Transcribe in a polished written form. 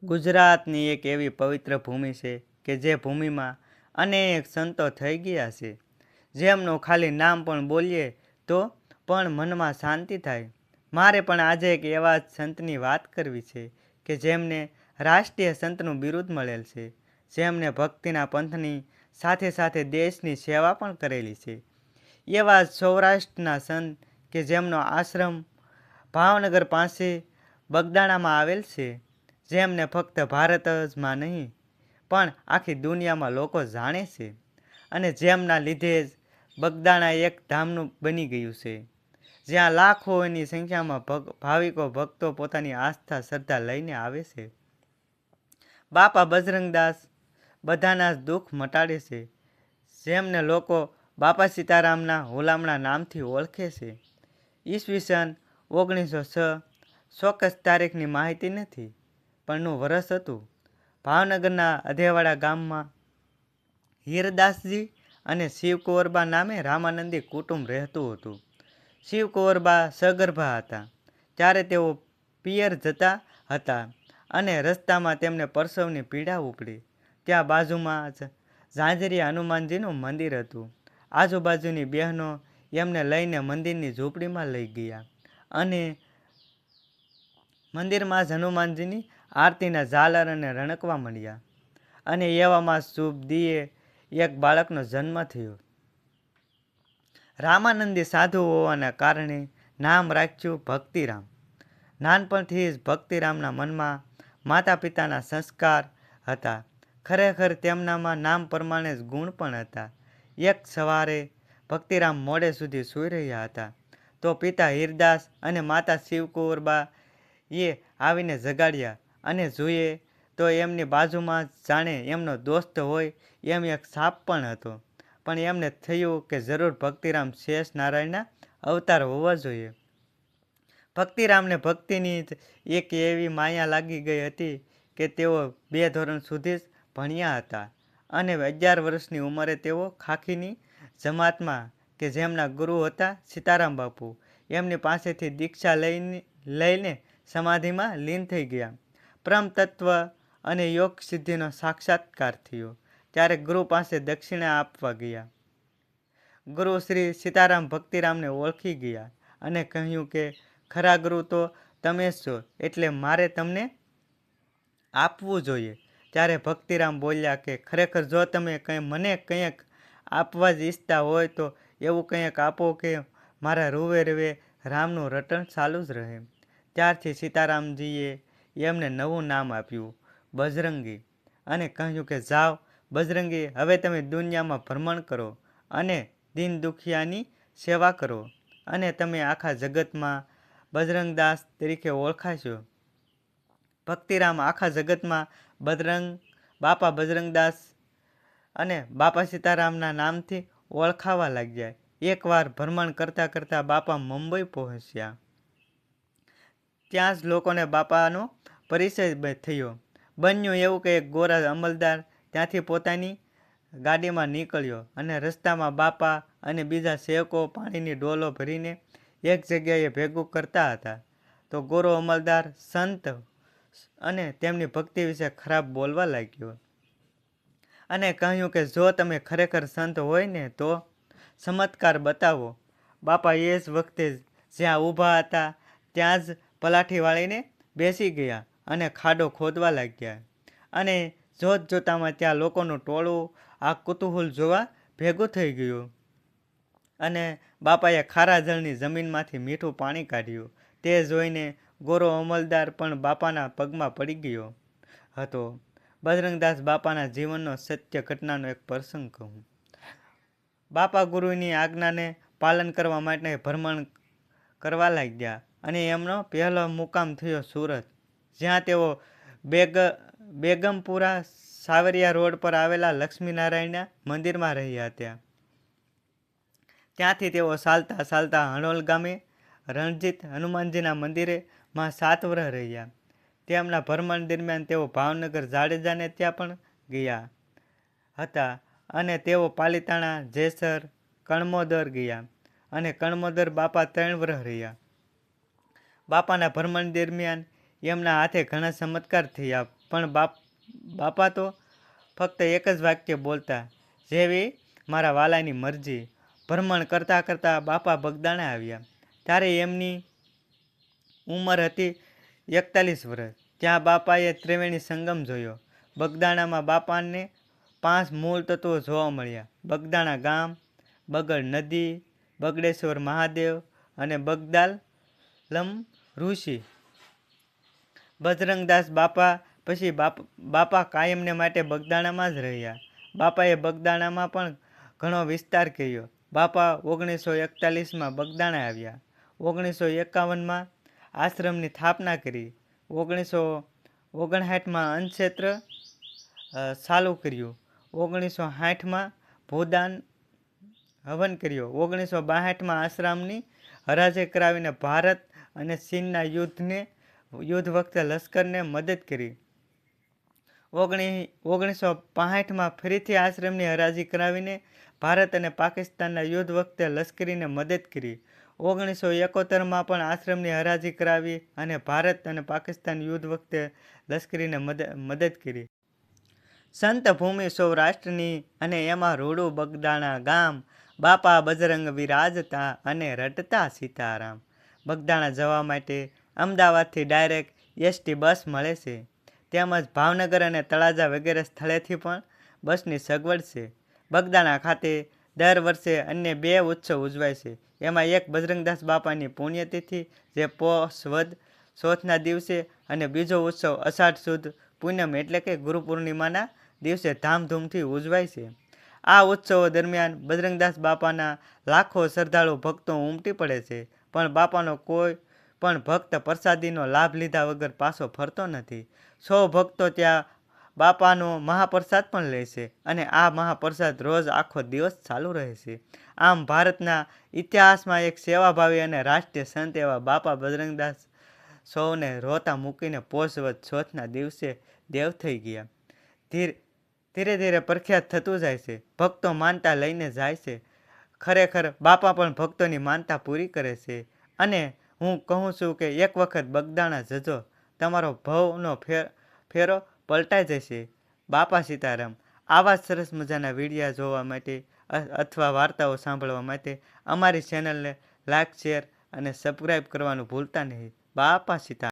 ગુજરાતની એક એવી પવિત્ર ભૂમિ છે કે જે ભૂમિમાં અનેક સંતો થઈ ગયા છે, જેમનું ખાલી નામ પણ બોલીએ તો પણ મનમાં શાંતિ થાય. મારે પણ આજે એક એવા જ સંતની વાત કરવી છે કે જેમને રાષ્ટ્રીય સંતનું બિરુદ મળેલ છે, જેમને ભક્તિના પંથની સાથે સાથે દેશની સેવા પણ કરેલી છે. એવા જ સૌરાષ્ટ્રના સંત કે જેમનો આશ્રમ ભાવનગર પાસે બગદાણામાં આવેલ છે, જેમને ફક્ત ભારત જમાં નહીં પણ આખી દુનિયામાં લોકો જાણે છે, અને જેમના લીધે જ બગદાણા એક ધામનું બની ગયું છે, જ્યાં લાખોની સંખ્યામાં ભાવિકો ભક્તો પોતાની આસ્થા શ્રદ્ધા લઈને આવે છે. બાપા બજરંગદાસ બધાના દુઃખ મટાડે છે, જેમને લોકો બાપા સીતારામના હુલામણા નામથી ઓળખે છે. ઈસવીસન 1906 ચોક્કસ તારીખની માહિતી નથી, પણનું વર્ષ હતું. ભાવનગરના અધેવાડા ગામમાં હીરદાસજી અને શિવકુંવરબા નામે રામાનંદી કુટુંબ રહેતું હતું. શિવકુંવરબા સગર્ભા હતા ત્યારે તેઓ પિયર જતા હતા અને રસ્તામાં તેમને પ્રસવની પીડા ઉપડી. ત્યાં બાજુમાં જ ઝાંઝરિયા હનુમાનજીનું મંદિર હતું. આજુબાજુની બહેનો એમને લઈને મંદિરની ઝૂંપડીમાં લઈ ગયા અને મંદિરમાં જ હનુમાનજીની આરતીના ઝાલર અને રણકવા મળ્યા, અને એવામાં શુભ દીએ એક બાળકનો જન્મ થયો. રામાનંદી સાધુ હોવાના કારણે નામ રાખ્યું ભક્તિરામ. નાનપણથી જ ભક્તિરામના મનમાં માતા પિતાના સંસ્કાર હતા. ખરેખર તેમનામાં નામ પ્રમાણે જ ગુણ પણ હતા. એક સવારે ભક્તિરામ મોડે સુધી સૂઈ રહ્યા હતા તો પિતા હીરદાસ અને માતા શિવકુંવરબા એ આવીને જગાડ્યા, અને જોઈએ તો એમની બાજુમાં જાણે એમનો દોસ્ત હોય એમ એક સાપ પણ હતો. પણ એમને થયું કે જરૂર ભક્તિરામ શેષ નારાયણના અવતાર હોવા જોઈએ. ભક્તિરામને ભક્તિની જ એક એવી માયા લાગી ગઈ હતી કે તેઓ 2 ધોરણ સુધી જ ભણ્યા હતા, અને 11 વર્ષની ઉંમરે તેઓ ખાખીની જમાતમાં કે જેમના ગુરુ હતા સીતારામ બાપુ, એમની પાસેથી દીક્ષા લઈને સમાધિમાં લીન થઈ ગયા. બ્રહ્મ તત્વ અને યોગ સિદ્ધિનો સાક્ષાત્કાર થયો. ત્યારે ગુરુ પાસે દક્ષિણા આપવા ગયા. ગુરુ શ્રી સીતારામ ભક્તિરામને ઓળખી ગયા અને કહ્યું કે ખરા ગુરુ તો તમે જ છો, એટલે મારે તમને આપવું જોઈએ. ત્યારે ભક્તિરામ બોલ્યા કે ખરેખર જો તમે મને કંઈક આપવા જ ઈચ્છતા હોય તો એવું કંઈક આપો કે મારા રૂવે રૂવે રામનું રટણ ચાલુ જ રહે. ત્યારથી સીતારામજીએ એમને નવું નામ આપ્યું બજરંગી, અને કહ્યું કે જાઓ બજરંગી, હવે તમે દુનિયામાં ભ્રમણ કરો અને દીન દુખિયાની સેવા કરો, અને તમે આખા જગતમાં બજરંગદાસ તરીકે ઓળખાશો. ભક્તિરામ આખા જગતમાં બાપા બજરંગદાસ અને બાપા સીતારામના નામથી ઓળખાવા લાગ્યા. એકવાર ભ્રમણ કરતાં કરતાં બાપા મુંબઈ પહોંચ્યા. ત્યાં જ લોકોને બાપાનો પરિચય થયો. બન્યું એવું કે એક ગોરા અમલદાર ત્યાંથી પોતાની ગાડીમાં નીકળ્યો, અને રસ્તામાં બાપા અને બીજા સેવકો પાણીની ડોલો ભરીને એક જગ્યાએ ભેગું કરતા હતા. તો ગોરો અમલદાર સંત અને તેમની ભક્તિ વિશે ખરાબ બોલવા લાગ્યો, અને કહ્યું કે જો તમે ખરેખર સંત હોય ને તો ચમત્કાર બતાવો. બાપા એ જ વખતે જ્યાં ઊભા હતા ત્યાં જ પલાઠી વાળીને બેસી ગયા અને ખાડો ખોદવા લાગ્યા, અને જોત જોતામાં ત્યાં લોકોનું ટોળું આ કુતૂહલ જોવા ભેગું થઈ ગયું. અને બાપાએ ખારા જળની જમીનમાંથી મીઠું પાણી કાઢ્યું. તે જોઈને ગોરો અમલદાર પણ બાપાના પગમાં પડી ગયો હતો. બજરંગદાસ બાપાના જીવનનો સત્ય ઘટનાનો એક પ્રસંગ કહું. બાપા ગુરુની આજ્ઞાને પાલન કરવા માટે ભ્રમણ કરવા લાગ્યા, અને એમનો પહેલો મુકામ થયો સુરત, જ્યાં તેઓ બેગમપુરા સાવરિયા રોડ પર આવેલા લક્ષ્મીનારાયણના મંદિરમાં રહ્યા હતા. ત્યાંથી તેઓ ચાલતા ચાલતા હણોલ ગામે રણજીત હનુમાનજીના મંદિરે માં 7 વર્ષ રહ્યા. તેમના ભ્રમણ દરમિયાન તેઓ ભાવનગર જાડેજાને ત્યાં પણ ગયા હતા, અને તેઓ પાલીતાણા, જેસર, કણમોદર ગયા, અને કણમોદર બાપા 3 વર્ષ રહ્યા. બાપાના ભ્રમણ દરમિયાન એમના હાથે ઘણા ચમત્કાર થયા. પણ બાપા તો ફક્ત એક જ વાક્ય બોલતા, જેવી મારા વાલાની મરજી. ભ્રમણ કરતાં કરતાં બાપા બગદાણા આવ્યા. ત્યારે એમની ઉંમર હતી 41 વર્ષ. ત્યાં બાપાએ ત્રિવેણી સંગમ જોયો. બગદાણામાં બાપાને 5 મૂળ તત્વો જોવા મળ્યા: બગદાણા ગામ, બગડ નદી, બગડેશ્વર મહાદેવ અને બગદાલમ ઋષિ. બજરંગદાસ બાપા પછી બાપા કાયમને માટે બગદાણામાં જ રહ્યા. બાપાએ બગદાણામાં પણ ઘણો વિસ્તાર કર્યો. બાપા 1941માં બગદાણા આવ્યા. 1951માં આશ્રમની સ્થાપના કરી. 1959માં અન્નક્ષેત્ર ચાલુ કર્યું. 1960માં ભૂદાન હવન કર્યો. 1962માં આશ્રમની હરાજી કરાવીને ભારત અને ચીનના યુદ્ધ વખતે લશ્કરને મદદ કરી. 1965માં ફરીથી આશ્રમની હરાજી કરાવીને ભારત અને પાકિસ્તાનના યુદ્ધ વખતે લશ્કરીને મદદ કરી. 1971માં પણ આશ્રમની હરાજી કરાવી અને ભારત અને પાકિસ્તાન યુદ્ધ વખતે લશ્કરીને મદદ કરી. સંત ભૂમિ સૌરાષ્ટ્રની અને એમાં રૂડું બગદાણા ગામ. બાપા બજરંગ વિરાજતા અને રટતા સીતારામ. બગદાણા જવા માટે અમદાવાદથી ડાયરેક્ટ એસટી બસ મળે છે. તેમજ ભાવનગર અને તળાજા વગેરે સ્થળેથી પણ બસની સગવડ છે. બગદાણા ખાતે દર વર્ષે અન્ય 2 ઉત્સવ ઉજવાય છે. એમાં એક બજરંગદાસ બાપાની પુણ્યતિથિ જે પોષ વદ ચોથના દિવસે, અને બીજો ઉત્સવ અષાઢ સુદ પૂનમ એટલે કે ગુરુ પૂર્ણિમાના દિવસે ધામધૂમથી ઉજવાય છે. આ ઉત્સવો દરમિયાન બજરંગદાસ બાપાના લાખો શ્રદ્ધાળુ ભક્તો ઉમટી પડે છે, પણ બાપાનો કોઈ પણ ભક્ત પ્રસાદીનો લાભ લીધા વગર પાછો ફરતો નથી. 100 ભક્તો ત્યાં બાપાનો મહાપ્રસાદ પણ લે છે અને આ મહાપ્રસાદ રોજ આખો દિવસ ચાલુ રહે છે. આમ ભારતના ઇતિહાસમાં એક સેવાભાવી અને રાષ્ટ્રીય સંત એવા બાપા બજરંગદાસ સૌને રોતા મૂકીને પોષ વદ ચોથના દિવસે દેવ થઈ ગયા. ધીરે ધીરે પ્રખ્યાત થતું જાય છે. ભક્તો માનતા લઈને જાય છે. ખરેખર બાપા પણ ભક્તોની માનતા પૂરી કરે છે. અને હું કહું છું કે એક વખત બગદાણા જજો, તમારો ભવનો ફેરો પલટાઈ જશે. બાપા સીતારામ. આવા સરસ મજાના વિડીયા જોવા માટે અથવા વાર્તાઓ સાંભળવા માટે અમારી ચેનલને લાઈક, શેર અને સબસ્ક્રાઈબ કરવાનું ભૂલતા નહીં. બાપા સીતારામ.